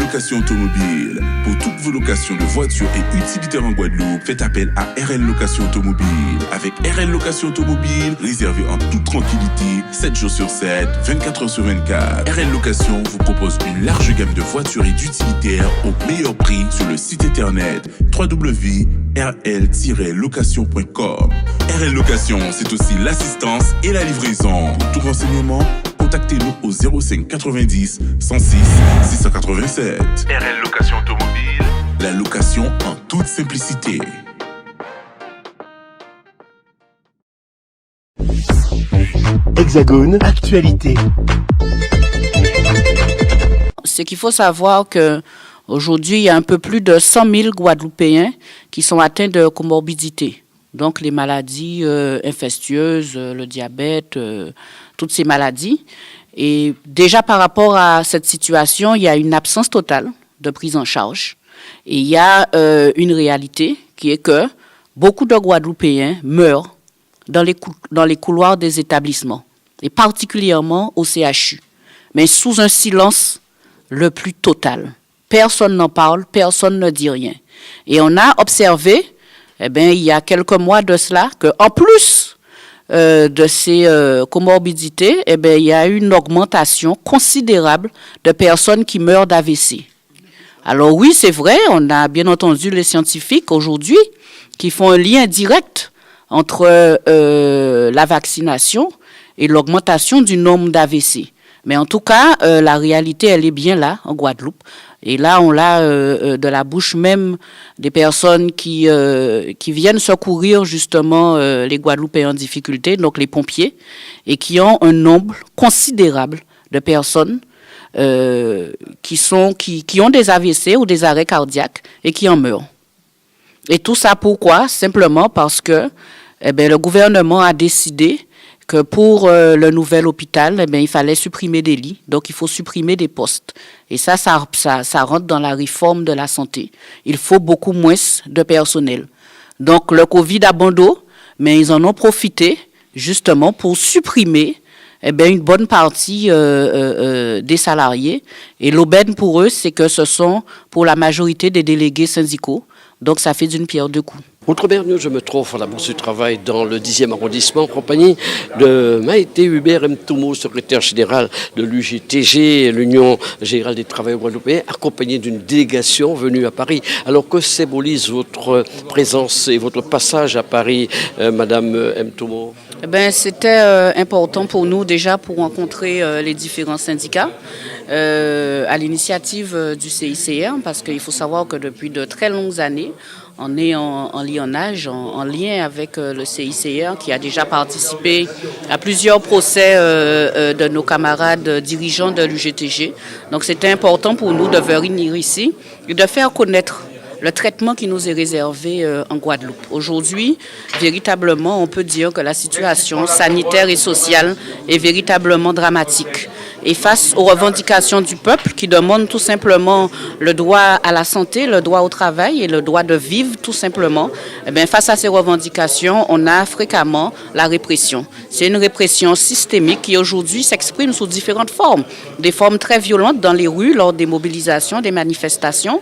Location Automobile. Pour toutes vos locations de voitures et utilitaires en Guadeloupe, faites appel à RL Location Automobile. Avec RL Location Automobile, réservez en toute tranquillité, 7 jours sur 7, 24 heures sur 24. RL Location vous propose une large gamme de voitures et d'utilitaires au meilleur prix sur le site internet www.rl-location.com. RL Location, c'est aussi l'assistance et la livraison. Pour tout renseignement, contactez-nous au 05 90 106 687. RL Location Automobile, la location en toute simplicité. Hexagone, actualité. C'est qu'il faut savoir que aujourd'hui, il y a un peu plus de 100 000 Guadeloupéens qui sont atteints de comorbidité. Donc les maladies infectieuses, le diabète, toutes ces maladies. Et déjà par rapport à cette situation, il y a une absence totale de prise en charge. Et il y a une réalité qui est que beaucoup de Guadeloupéens meurent dans les couloirs des établissements, et particulièrement au CHU, mais sous un silence le plus total. Personne n'en parle, personne ne dit rien. Et on a observé, il y a quelques mois de cela, qu'en plus de ces comorbidités, il y a eu une augmentation considérable de personnes qui meurent d'AVC. Alors oui, c'est vrai, on a bien entendu les scientifiques aujourd'hui qui font un lien direct entre la vaccination et l'augmentation du nombre d'AVC. Mais en tout cas, la réalité, elle est bien là, en Guadeloupe. Et là, on l'a de la bouche même des personnes qui viennent secourir justement les Guadeloupéens en difficulté, donc les pompiers, et qui ont un nombre considérable de personnes qui ont des AVC ou des arrêts cardiaques et qui en meurent. Et tout ça pourquoi? Simplement parce que le gouvernement a décidé que pour le nouvel hôpital, il fallait supprimer des lits, donc il faut supprimer des postes. Et ça rentre dans la réforme de la santé. Il faut beaucoup moins de personnel. Donc le Covid a bon dos, mais ils en ont profité justement pour supprimer une bonne partie des salariés. Et l'aubaine pour eux, c'est que ce sont pour la majorité des délégués syndicaux. Donc ça fait d'une pierre deux coups. Outre-mer, je me trouve à la Bourse du Travail dans le 10e arrondissement en compagnie de Maïté Hubert Mtoumo, secrétaire général de l'UGTG, l'Union Générale des Travailleurs Guadeloupéens, accompagné d'une délégation venue à Paris. Alors que symbolise votre présence et votre passage à Paris, Madame Mtoumo? C'était important pour nous déjà pour rencontrer les différents syndicats à l'initiative du CICR, parce qu'il faut savoir que depuis de très longues années, on est en lionnage, en lien avec le CICR qui a déjà participé à plusieurs procès de nos camarades dirigeants de l'UGTG. Donc c'était important pour nous de venir ici et de faire connaître le traitement qui nous est réservé en Guadeloupe. Aujourd'hui, véritablement, on peut dire que la situation sanitaire et sociale est véritablement dramatique. Et face aux revendications du peuple qui demande tout simplement le droit à la santé, le droit au travail et le droit de vivre tout simplement, face à ces revendications, on a fréquemment la répression. C'est une répression systémique qui aujourd'hui s'exprime sous différentes formes. Des formes très violentes dans les rues lors des mobilisations, des manifestations,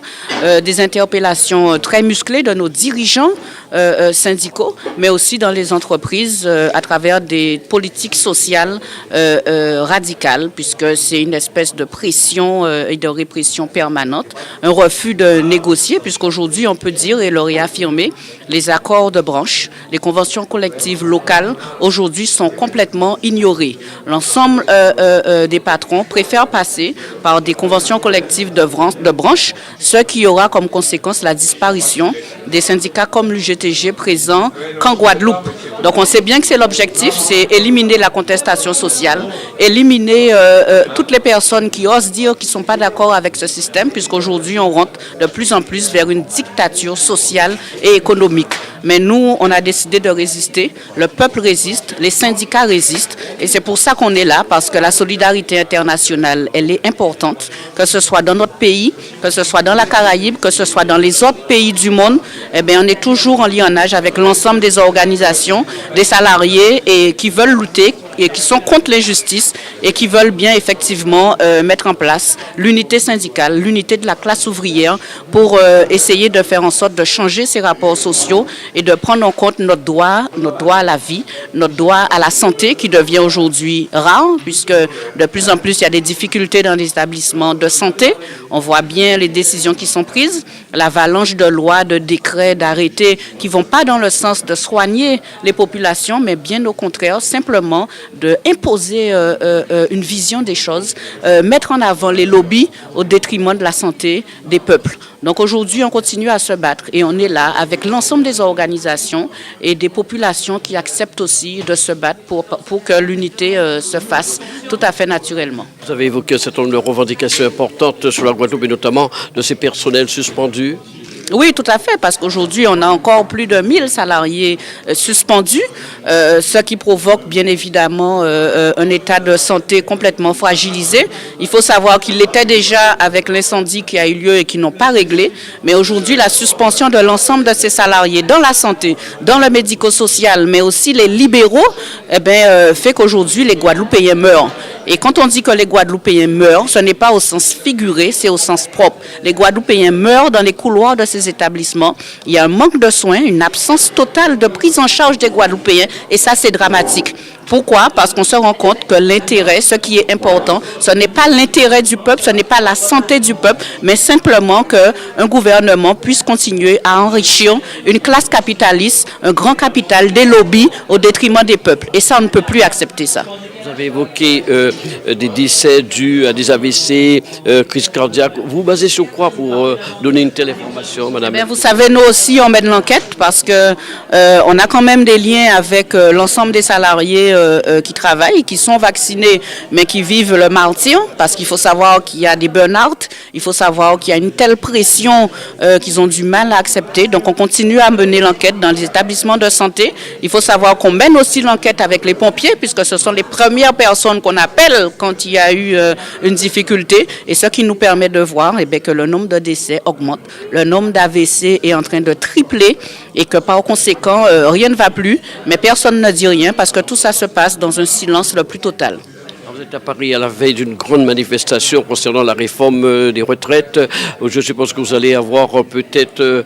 des interpellations très musclées de nos dirigeants syndicaux, mais aussi dans les entreprises à travers des politiques sociales radicales, puisque c'est une espèce de pression et de répression permanente, un refus de négocier, puisqu'aujourd'hui on peut dire et le réaffirmer, les accords de branche, les conventions collectives locales aujourd'hui sont complètement ignorées. L'ensemble des patrons préfèrent passer par des conventions collectives de branche, ce qui aura comme conséquence la disparition des syndicats comme l'UGTG présents qu'en Guadeloupe. Donc on sait bien que c'est l'objectif, c'est éliminer la contestation sociale, éliminer toutes les personnes qui osent dire qu'ils ne sont pas d'accord avec ce système, puisqu'aujourd'hui on rentre de plus en plus vers une dictature sociale et économique. Mais nous, on a décidé de résister, le peuple résiste, les syndicats résistent, et c'est pour ça qu'on est là, parce que la solidarité internationale, elle est importante, que ce soit dans notre pays, que ce soit dans la Caraïbe, que ce soit dans les autres pays du monde, on est toujours en liaison avec l'ensemble des organisations, des salariés et qui veulent lutter qui sont contre l'injustice et qui veulent bien effectivement mettre en place l'unité syndicale, l'unité de la classe ouvrière pour essayer de faire en sorte de changer ces rapports sociaux et de prendre en compte notre droit à la vie, notre droit à la santé qui devient aujourd'hui rare puisque de plus en plus il y a des difficultés dans les établissements de santé. On voit bien les décisions qui sont prises, l'avalanche de lois, de décrets, d'arrêtés qui ne vont pas dans le sens de soigner les populations, mais bien au contraire, simplement d'imposer une vision des choses, mettre en avant les lobbies au détriment de la santé des peuples. Donc aujourd'hui, on continue à se battre et on est là avec l'ensemble des organisations et des populations qui acceptent aussi de se battre pour que l'unité se fasse tout à fait naturellement. Vous avez évoqué un certain nombre de revendications importantes sur la Guadeloupe et notamment de ces personnels suspendus. Oui, tout à fait, parce qu'aujourd'hui, on a encore plus de 1000 salariés suspendus, ce qui provoque bien évidemment un état de santé complètement fragilisé. Il faut savoir qu'il l'était déjà avec l'incendie qui a eu lieu et qui n'ont pas réglé, mais aujourd'hui, la suspension de l'ensemble de ces salariés dans la santé, dans le médico-social, mais aussi les libéraux, fait qu'aujourd'hui, les Guadeloupéens meurent. Et quand on dit que les Guadeloupéens meurent, ce n'est pas au sens figuré, c'est au sens propre. Les Guadeloupéens meurent dans les couloirs de ces établissements. Il y a un manque de soins, une absence totale de prise en charge des Guadeloupéens et ça, c'est dramatique. Pourquoi? Parce qu'on se rend compte que l'intérêt, ce qui est important, ce n'est pas l'intérêt du peuple, ce n'est pas la santé du peuple, mais simplement qu'un gouvernement puisse continuer à enrichir une classe capitaliste, un grand capital, des lobbies au détriment des peuples. Et ça, on ne peut plus accepter ça. Vous avez évoqué des décès dus à des AVC, crise cardiaque. Vous basez sur quoi pour donner une telle information, madame? Vous savez, nous aussi, on mène l'enquête parce que on a quand même des liens avec l'ensemble des salariés qui travaillent, qui sont vaccinés, mais qui vivent le martyre, parce qu'il faut savoir qu'il y a des burn-out, il faut savoir qu'il y a une telle pression qu'ils ont du mal à accepter. Donc, on continue à mener l'enquête dans les établissements de santé. Il faut savoir qu'on mène aussi l'enquête avec les pompiers, puisque ce sont les premières personnes qu'on appelle quand il y a eu une difficulté, et ce qui nous permet de voir que le nombre de décès augmente, le nombre d'AVC est en train de tripler et que par conséquent, rien ne va plus, mais personne ne dit rien parce que tout ça se passe dans un silence le plus total. Vous êtes à Paris à la veille d'une grande manifestation concernant la réforme des retraites. Je suppose que vous allez avoir peut-être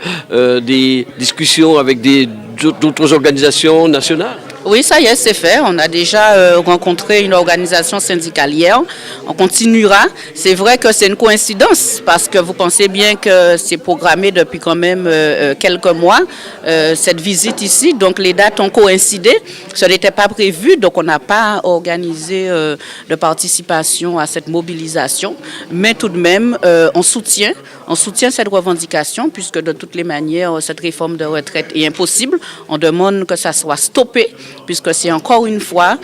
des discussions avec d'autres organisations nationales. Oui, ça y est, c'est fait. On a déjà rencontré une organisation syndicale hier. On continuera. C'est vrai que c'est une coïncidence parce que vous pensez bien que c'est programmé depuis quand même quelques mois, cette visite ici. Donc, les dates ont coïncidé. Ce n'était pas prévu, donc on n'a pas organisé de participation à cette mobilisation. Mais tout de même, on soutient cette revendication puisque de toutes les manières, cette réforme de retraite est impossible. On demande que ça soit stoppé puisque c'est encore une fois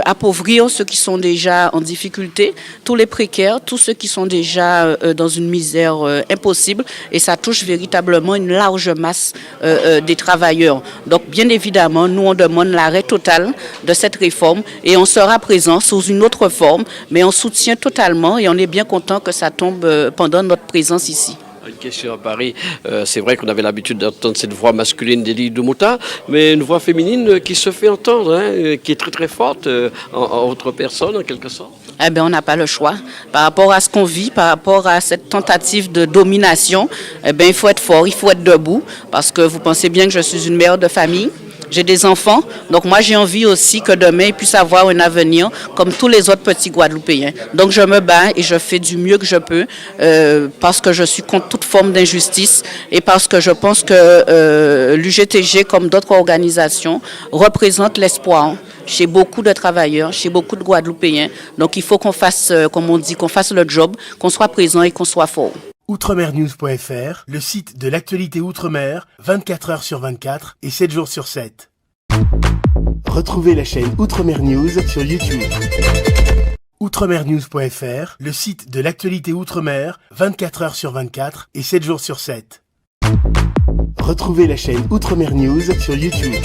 appauvrir ceux qui sont déjà en difficulté, tous les précaires, tous ceux qui sont déjà dans une misère impossible, et ça touche véritablement une large masse des travailleurs. Donc bien évidemment, nous on demande l'arrêt total de cette réforme et on sera présent sous une autre forme, mais on soutient totalement et on est bien content que ça tombe pendant notre présence ici. Une question à Paris, c'est vrai qu'on avait l'habitude d'entendre cette voix masculine d'Élie Doumouta, mais une voix féminine qui se fait entendre, qui est très très forte en autre personne en quelque sorte. On n'a pas le choix. Par rapport à ce qu'on vit, par rapport à cette tentative de domination, il faut être fort, il faut être debout, parce que vous pensez bien que je suis une mère de famille. J'ai des enfants, donc moi j'ai envie aussi que demain ils puissent avoir un avenir comme tous les autres petits Guadeloupéens. Donc je me bats et je fais du mieux que je peux parce que je suis contre toute forme d'injustice et parce que je pense que l'UGTG, comme d'autres organisations, représente l'espoir chez beaucoup de travailleurs, chez beaucoup de Guadeloupéens. Donc il faut qu'on fasse, comme on dit, qu'on fasse le job, qu'on soit présent et qu'on soit fort. Outremernews.fr, le site de l'actualité Outre-mer, 24 heures sur 24 et 7 jours sur 7. Retrouvez la chaîne Outremer News sur YouTube. Outremernews.fr, le site de l'actualité Outre-mer, 24 heures sur 24 et 7 jours sur 7. Retrouvez la chaîne Outremer News sur YouTube.